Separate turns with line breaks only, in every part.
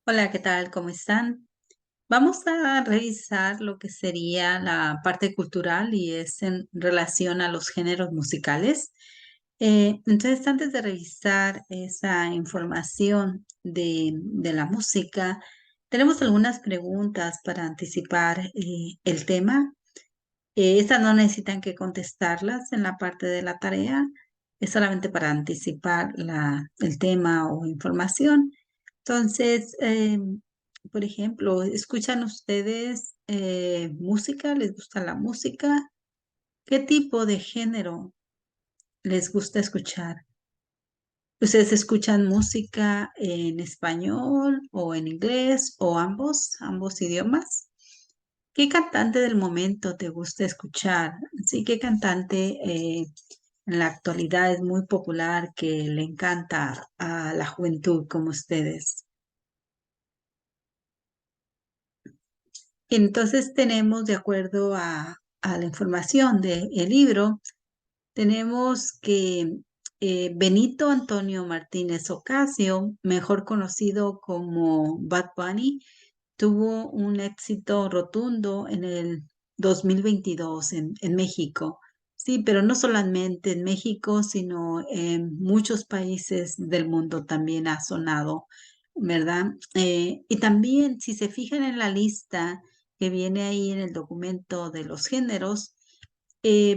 Hola, ¿qué tal? ¿Cómo están? Vamos a revisar lo que sería la parte cultural y es en relación a los géneros musicales. Entonces, antes de revisar esa información de la música, tenemos algunas preguntas para anticipar el tema. Estas no necesitan que contestarlas en la parte de la tarea, es solamente para anticipar el tema o información. Entonces, por ejemplo, ¿escuchan ustedes música? ¿Les gusta la música? ¿Qué tipo de género les gusta escuchar? ¿Ustedes escuchan música en español o en inglés o ambos idiomas? ¿Qué cantante del momento te gusta escuchar? Sí, ¿qué cantante en la actualidad es muy popular que le encanta a la juventud como ustedes? Entonces tenemos, de acuerdo a la información del libro, tenemos que Benito Antonio Martínez Ocasio, mejor conocido como Bad Bunny, tuvo un éxito rotundo en el 2022 en México. Sí, pero no solamente en México, sino en muchos países del mundo también ha sonado, ¿verdad? Y también, si se fijan en la lista que viene ahí en el documento de los géneros,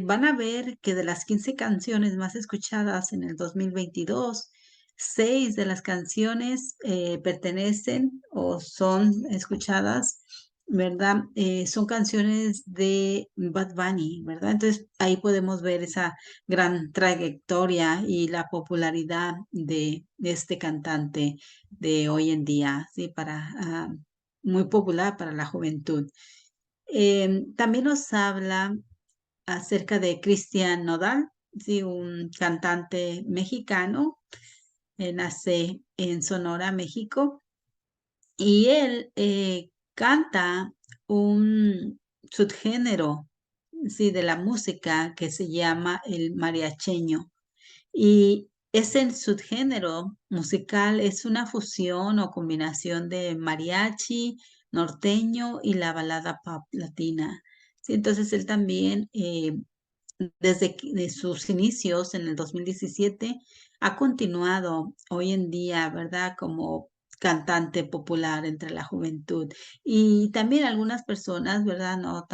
van a ver que de las 15 canciones más escuchadas en el 2022, 6 de las canciones pertenecen o son escuchadas, ¿verdad? Son canciones de Bad Bunny, ¿verdad? Entonces ahí podemos ver esa gran trayectoria y la popularidad de este cantante de hoy en día, ¿sí? Muy popular para la juventud. También nos habla acerca de Cristian Nodal, sí, un cantante mexicano, nace en Sonora, México, y él canta un subgénero, sí, de la música que se llama el mariacheño. Y ese subgénero musical es una fusión o combinación de mariachi, norteño y la balada pop latina. Sí, entonces él también de sus inicios en el 2017, ha continuado hoy en día, ¿verdad? Como cantante popular entre la juventud. Y también algunas personas, ¿verdad? No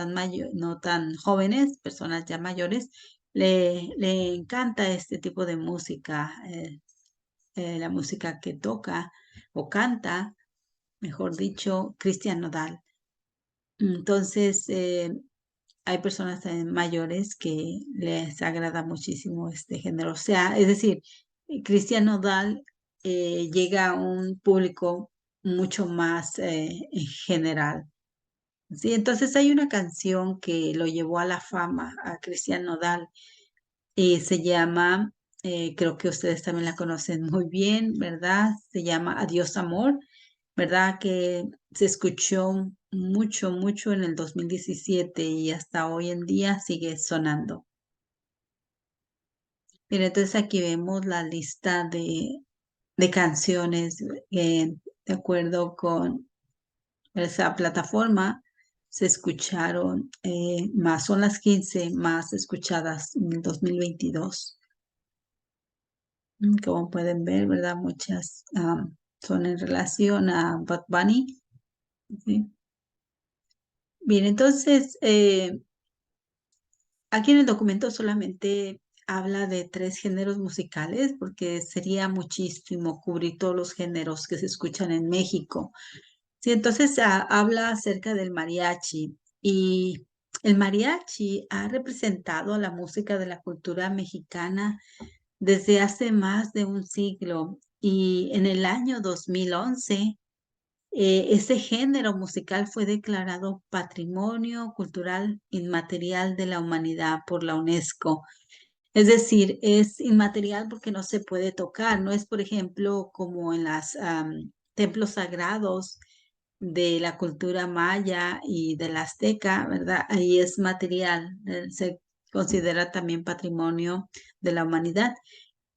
tan jóvenes, personas ya mayores, le encanta este tipo de música, la música que toca o canta, mejor dicho, Cristian Nodal. Entonces, hay personas mayores que les agrada muchísimo este género. O sea, es decir, Cristian Nodal llega a un público mucho más en general. Sí, entonces hay una canción que lo llevó a la fama a Cristian Nodal y se llama, creo que ustedes también la conocen muy bien, ¿verdad? Se llama Adiós Amor, ¿verdad? Que se escuchó mucho, mucho en el 2017 y hasta hoy en día sigue sonando. Mira, entonces aquí vemos la lista de canciones de acuerdo con esa plataforma. Se escucharon más, son las 15 más escuchadas en el 2022. Como pueden ver, ¿verdad? Muchas son en relación a Bad Bunny. ¿Sí? Bien, entonces, aquí en el documento solamente habla de 3 géneros musicales porque sería muchísimo cubrir todos los géneros que se escuchan en México. Sí, entonces habla acerca del mariachi y el mariachi ha representado la música de la cultura mexicana desde hace más de un siglo y en el año 2011 ese género musical fue declarado Patrimonio Cultural Inmaterial de la Humanidad por la UNESCO. Es decir, es inmaterial porque no se puede tocar, no es, por ejemplo, como en los templos sagrados de la cultura maya y de la azteca, ¿verdad? Ahí es material, se considera también patrimonio de la humanidad,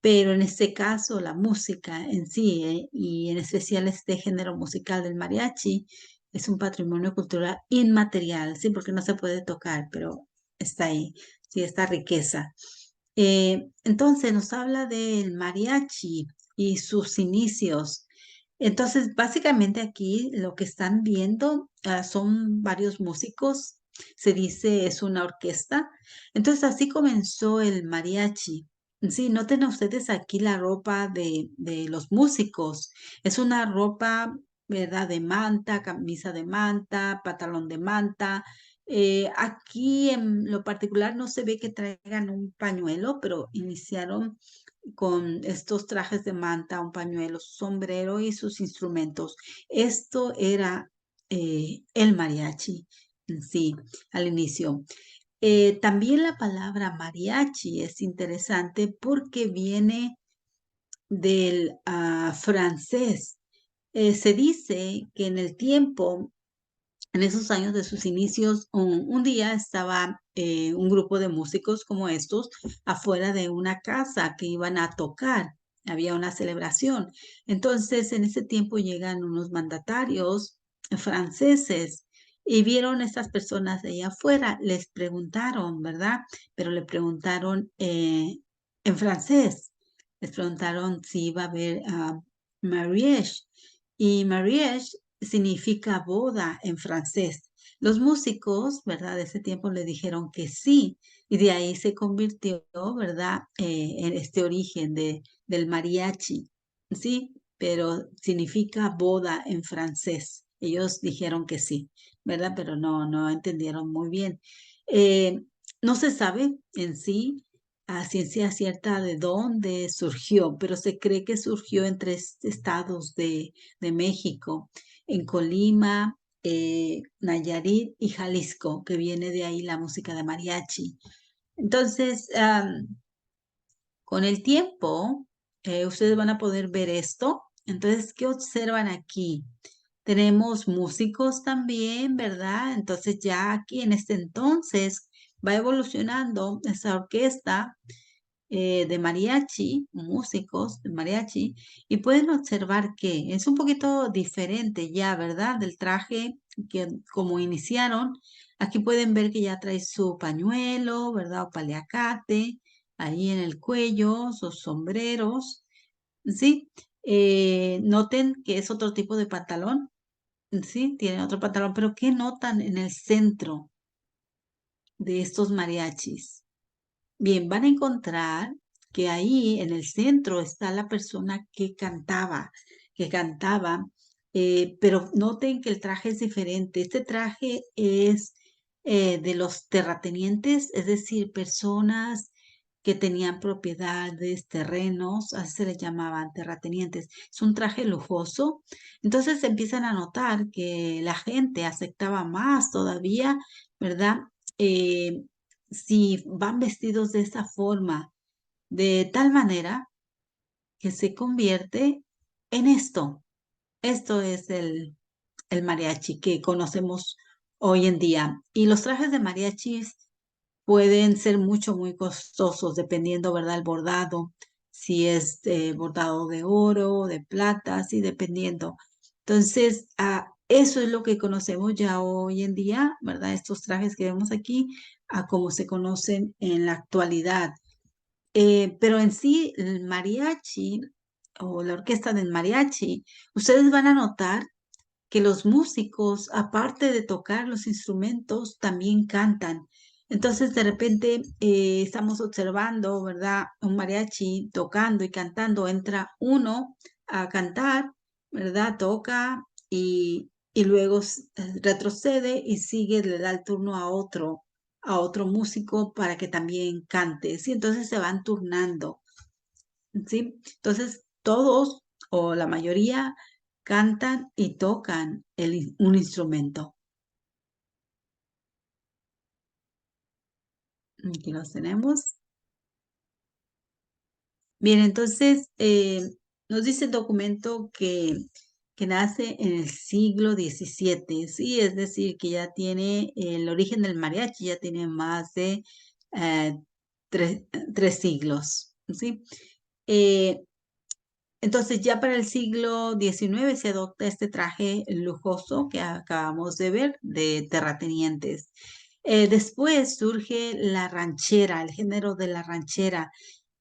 pero en este caso la música en sí, y en especial este género musical del mariachi, es un patrimonio cultural inmaterial, sí, porque no se puede tocar, pero está ahí, sí, esta riqueza. Entonces nos habla del mariachi y sus inicios. Entonces, básicamente aquí lo que están viendo son varios músicos, se dice es una orquesta. Entonces, así comenzó el mariachi. Sí, noten ustedes aquí la ropa de los músicos. Es una ropa, ¿verdad? De manta, camisa de manta, pantalón de manta. Aquí en lo particular no se ve que traigan un pañuelo, pero iniciaron con estos trajes de manta, un pañuelo, su sombrero y sus instrumentos. Esto era el mariachi en sí, al inicio. También la palabra mariachi es interesante porque viene del francés. Se dice que en el tiempo, en esos años de sus inicios, un día estaba un grupo de músicos como estos afuera de una casa que iban a tocar. Había una celebración. Entonces, en ese tiempo llegan unos mandatarios franceses y vieron a estas personas de allá afuera. Les preguntaron, ¿verdad? Pero le preguntaron en francés. Les preguntaron si iba a haber mariage. Y mariage significa boda en francés. Los músicos, ¿verdad? De ese tiempo le dijeron que sí, y de ahí se convirtió, ¿verdad? En este origen del mariachi, ¿sí? Pero significa boda en francés. Ellos dijeron que sí, ¿verdad? Pero no entendieron muy bien. Eh, no se sabe en sí a ciencia cierta de dónde surgió, pero se cree que surgió en tres estados de México, en Colima, Nayarit y Jalisco, que viene de ahí la música de mariachi. Entonces, con el tiempo, ustedes van a poder ver esto. Entonces, ¿qué observan aquí? Tenemos músicos también, ¿verdad? Entonces, ya aquí en este entonces va evolucionando esa orquesta de mariachi, músicos de mariachi, y pueden observar que es un poquito diferente ya, ¿verdad? Del traje que como iniciaron. Aquí pueden ver que ya trae su pañuelo, ¿verdad? O paliacate, ahí en el cuello, sus sombreros, ¿sí? Noten que es otro tipo de pantalón, ¿sí? Tienen otro pantalón, pero ¿qué notan en el centro de estos mariachis? Bien, van a encontrar que ahí en el centro está la persona que cantaba, pero noten que el traje es diferente. Este traje es de los terratenientes, es decir, personas que tenían propiedades, terrenos, así se les llamaban terratenientes. Es un traje lujoso. Entonces empiezan a notar que la gente aceptaba más todavía, ¿verdad? Eh, si van vestidos de esa forma, de tal manera que se convierte en esto. Esto es el mariachi que conocemos hoy en día. Y los trajes de mariachis pueden ser muy costosos dependiendo, ¿verdad? El bordado, si es bordado de oro, de plata, así dependiendo. Entonces, eso es lo que conocemos ya hoy en día, ¿verdad? Estos trajes que vemos aquí, a como se conocen en la actualidad. Pero en sí, el mariachi o la orquesta del mariachi, ustedes van a notar que los músicos, aparte de tocar los instrumentos, también cantan. Entonces, de repente, estamos observando, ¿verdad? Un mariachi tocando y cantando, entra uno a cantar, ¿verdad? Toca y luego retrocede y sigue, le da el turno a otro músico para que también cante, ¿sí? Entonces se van turnando. ¿Sí? Entonces, todos o la mayoría cantan y tocan un instrumento. Aquí los tenemos. Bien, entonces, nos dice el documento que nace en el siglo XVII, ¿sí? Es decir, que ya tiene el origen del mariachi, ya tiene más de eh, tres siglos, ¿sí? Eh, entonces ya para el siglo XIX se adopta este traje lujoso que acabamos de ver de terratenientes. Después surge la ranchera, el género de la ranchera.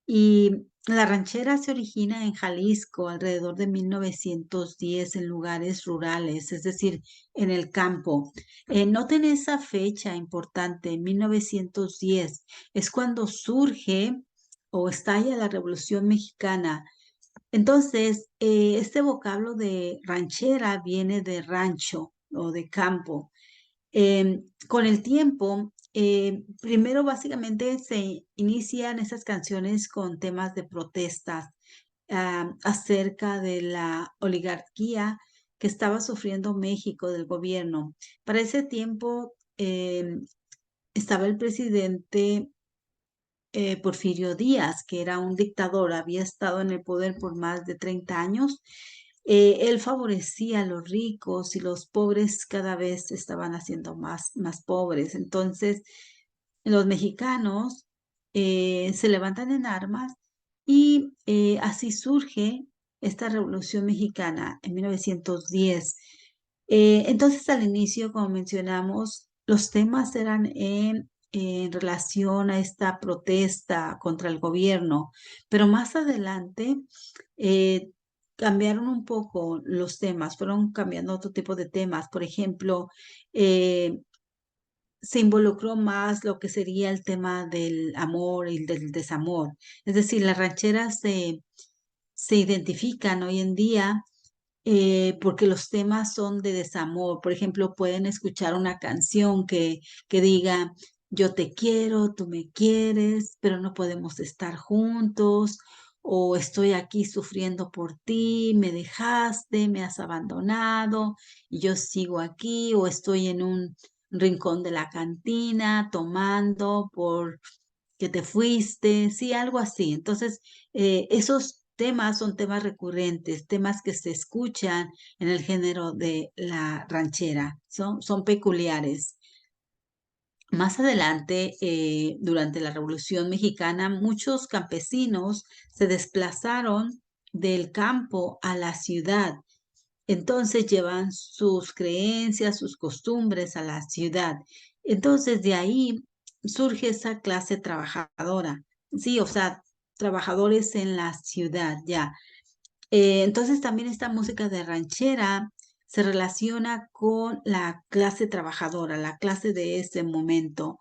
Y la ranchera se origina en Jalisco alrededor de 1910 en lugares rurales, es decir, en el campo. Noten esa fecha importante, 1910, es cuando surge o estalla la Revolución Mexicana. Entonces, este vocablo de ranchera viene de rancho o de campo. Con el tiempo, primero básicamente se inician esas canciones con temas de protestas acerca de la oligarquía que estaba sufriendo México del gobierno. Para ese tiempo estaba el presidente Porfirio Díaz, que era un dictador, había estado en el poder por más de 30 años. Él favorecía a los ricos y los pobres cada vez estaban haciendo más pobres. Entonces, los mexicanos se levantan en armas y así surge esta Revolución Mexicana en 1910. Entonces, al inicio, como mencionamos, los temas eran en relación a esta protesta contra el gobierno, pero más adelante eh, cambiaron un poco los temas, fueron cambiando otro tipo de temas. Por ejemplo, eh, se involucró más lo que sería el tema del amor y del desamor. Es decir, las rancheras se identifican hoy en día porque los temas son de desamor. Por ejemplo, pueden escuchar una canción que diga, yo te quiero, tú me quieres, pero no podemos estar juntos, o estoy aquí sufriendo por ti, me dejaste, me has abandonado, y yo sigo aquí, o estoy en un rincón de la cantina tomando por que te fuiste, sí, algo así. Entonces, esos temas son temas recurrentes, temas que se escuchan en el género de la ranchera, son peculiares. Más adelante, durante la Revolución Mexicana, muchos campesinos se desplazaron del campo a la ciudad. Entonces llevan sus creencias, sus costumbres a la ciudad. Entonces de ahí surge esa clase trabajadora. Sí, o sea, trabajadores en la ciudad ya. Entonces también esta música de ranchera se relaciona con la clase trabajadora, la clase de ese momento.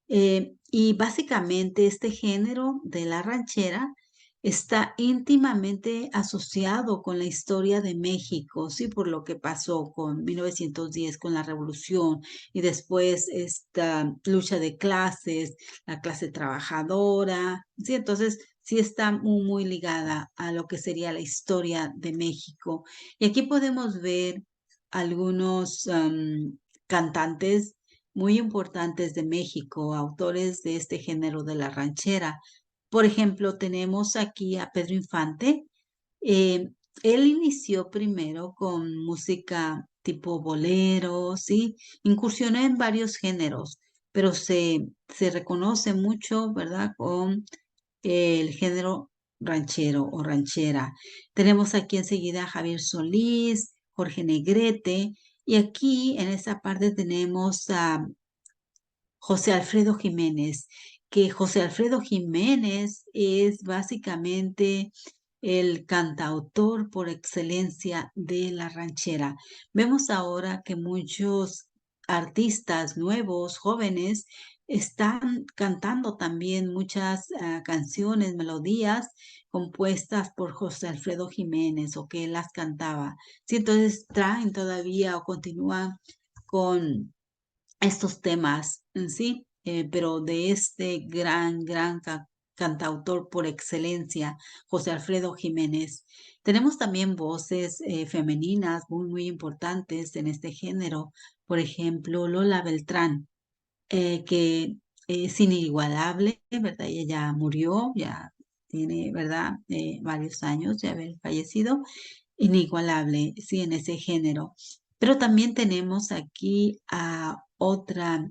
Y básicamente este género de la ranchera está íntimamente asociado con la historia de México, sí, por lo que pasó con 1910, con la revolución y después esta lucha de clases, la clase trabajadora, sí, entonces sí está muy ligada a lo que sería la historia de México. Y aquí podemos ver algunos cantantes muy importantes de México, autores de este género de la ranchera. Por ejemplo, tenemos aquí a Pedro Infante. Eh, Él inició primero con música tipo bolero, ¿sí? Incursionó en varios géneros, pero se reconoce mucho, ¿verdad? Con el género ranchero o ranchera. Tenemos aquí enseguida a Javier Solís, Jorge Negrete, y aquí en esa parte tenemos a José Alfredo Jiménez, que José Alfredo Jiménez es básicamente el cantautor por excelencia de la ranchera. Vemos ahora que muchos artistas nuevos, jóvenes, están cantando también muchas canciones, melodías compuestas por José Alfredo Jiménez o que él las cantaba. Sí, entonces traen todavía o continúan con estos temas en sí, pero de este gran cantautor por excelencia, José Alfredo Jiménez. Tenemos también voces femeninas muy importantes en este género. Por ejemplo, Lola Beltrán, que es inigualable, ¿verdad? Ella ya murió, ya tiene, ¿verdad? Varios años de haber fallecido, inigualable, sí, en ese género. Pero también tenemos aquí a otra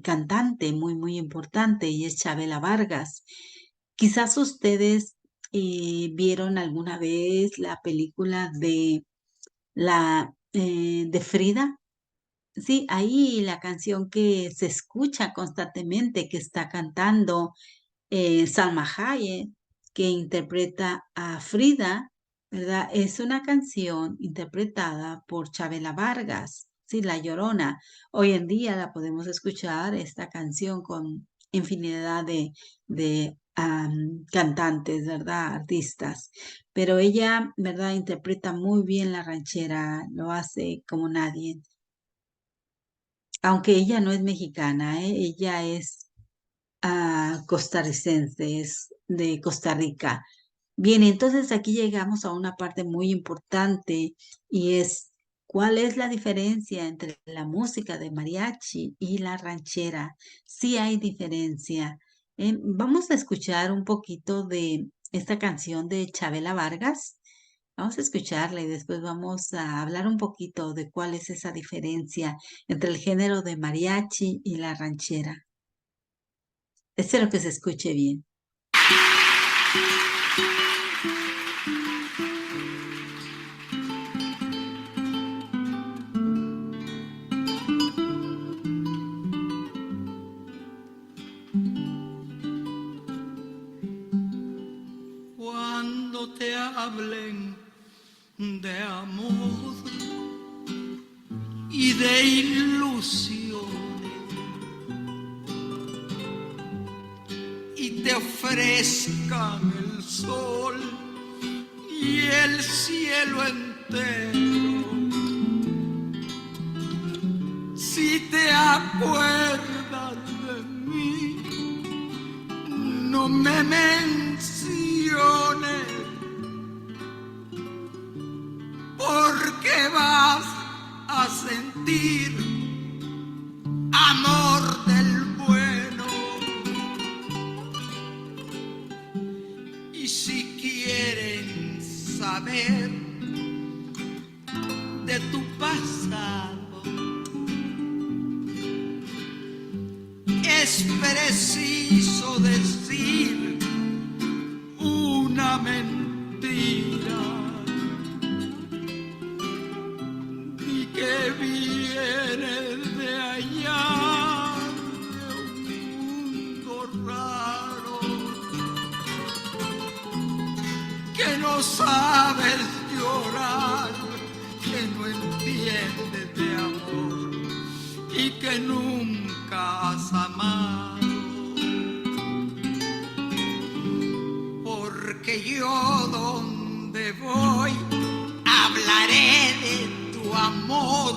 cantante muy importante y es Chabela Vargas. Quizás ustedes ¿Vieron alguna vez la película de Frida? Sí, ahí la canción que se escucha constantemente, que está cantando Salma Hayek, que interpreta a Frida, ¿verdad? Es una canción interpretada por Chabela Vargas, sí, La Llorona. Hoy en día la podemos escuchar, esta canción, con infinidad de cantantes, ¿verdad? Artistas. Pero ella, ¿verdad? Interpreta muy bien la ranchera, lo hace como nadie. Aunque ella no es mexicana, ¿eh? Ella es costarricense, es de Costa Rica. Bien, entonces aquí llegamos a una parte muy importante y es ¿cuál es la diferencia entre la música de mariachi y la ranchera? Sí hay diferencia. Vamos a escuchar un poquito de esta canción de Chabela Vargas. Vamos a escucharla y después vamos a hablar un poquito de cuál es esa diferencia entre el género de mariachi y la ranchera. Espero que se escuche bien.
Cuando te hablen de amor y de ilusiones y te ofrezcan el sol y el cielo entero, si te acuerdas de mí, no me menciones, porque vas a sentir amor del bueno. Y si quieren saber de tu pasado, es preciso decir una mentira. Y que vienes de allá, de un mundo raro, que no sabes llorar, que no entiendes de amor y que nunca has amado. Porque yo donde voy hablaré de tu amor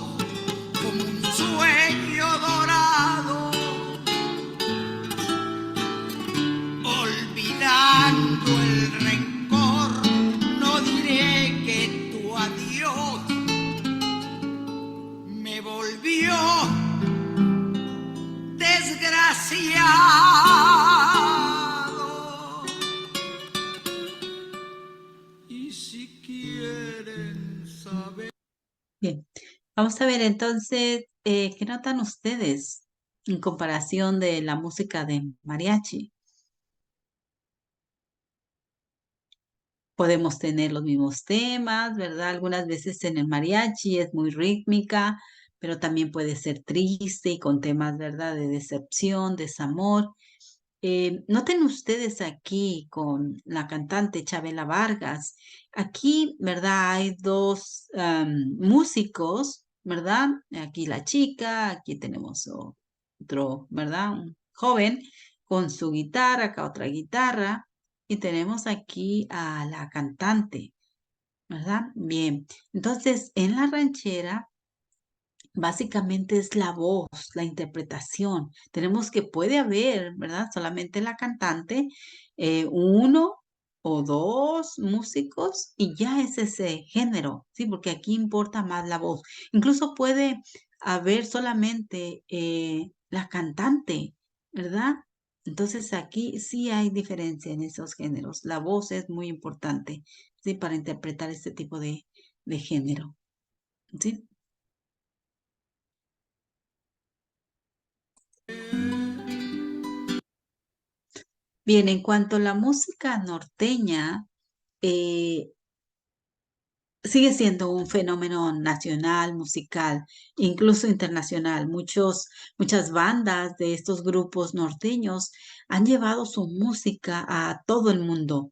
como un sueño dorado, olvidando el rencor, no diré que tu adiós me volvió desgraciado. Y si quieren saber.
Bien, vamos a ver entonces qué notan ustedes en comparación de la música de mariachi. Podemos tener los mismos temas, ¿verdad? Algunas veces en el mariachi es muy rítmica, pero también puede ser triste y con temas, ¿verdad? De decepción, desamor. Noten ustedes aquí con la cantante Chabela Vargas, aquí, ¿verdad? Hay dos músicos, ¿verdad? Aquí la chica, aquí tenemos otro, ¿verdad? Un joven con su guitarra, acá otra guitarra, y tenemos aquí a la cantante, ¿verdad? Bien, entonces en la ranchera básicamente es la voz, la interpretación. Tenemos que puede haber, ¿verdad? Solamente la cantante, uno o dos músicos y ya es ese género, ¿sí? Porque aquí importa más la voz. Incluso puede haber solamente la cantante, ¿verdad? Entonces aquí sí hay diferencia en esos géneros. La voz es muy importante, ¿sí? Para interpretar este tipo de género, ¿sí? Bien, en cuanto a la música norteña, eh, sigue siendo un fenómeno nacional, musical, incluso internacional. Muchas bandas de estos grupos norteños han llevado su música a todo el mundo.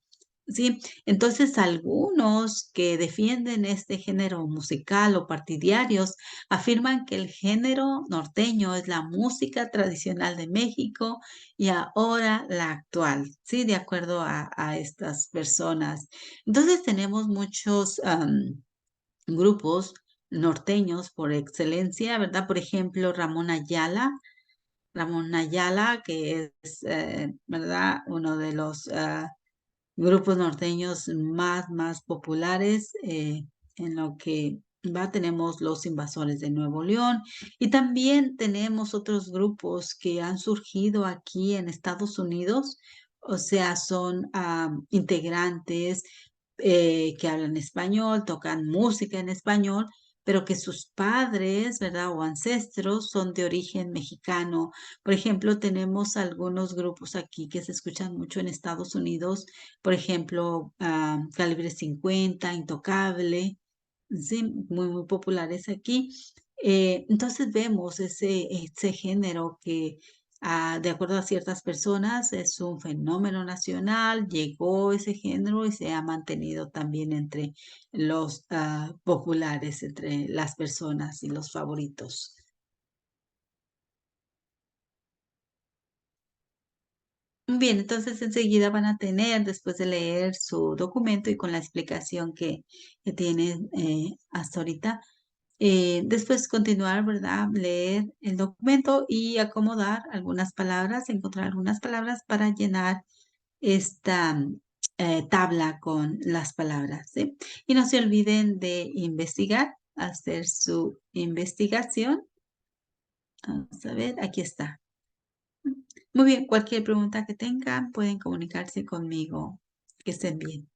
Sí, entonces algunos que defienden este género musical o partidarios afirman que el género norteño es la música tradicional de México y ahora la actual, sí, de acuerdo a estas personas. Entonces tenemos muchos grupos norteños por excelencia, ¿verdad? Por ejemplo, Ramón Ayala, que es, ¿verdad? Uno de los grupos norteños más populares en lo que va, tenemos los Invasores de Nuevo León y también tenemos otros grupos que han surgido aquí en Estados Unidos, o sea, son integrantes que hablan español, tocan música en español, pero que sus padres, ¿verdad? O ancestros son de origen mexicano. Por ejemplo, tenemos algunos grupos aquí que se escuchan mucho en Estados Unidos, por ejemplo, Calibre 50, Intocable, sí, muy populares aquí. Entonces vemos ese género que, de acuerdo a ciertas personas, es un fenómeno nacional, llegó ese género y se ha mantenido también entre los populares, entre las personas y los favoritos. Bien, entonces enseguida van a tener, después de leer su documento y con la explicación que tienen hasta ahorita, después continuar, ¿verdad? Leer el documento y acomodar algunas palabras, encontrar algunas palabras para llenar esta tabla con las palabras, ¿sí? Y no se olviden de investigar, hacer su investigación. Vamos a ver, aquí está. Muy bien, cualquier pregunta que tengan pueden comunicarse conmigo. Que estén bien.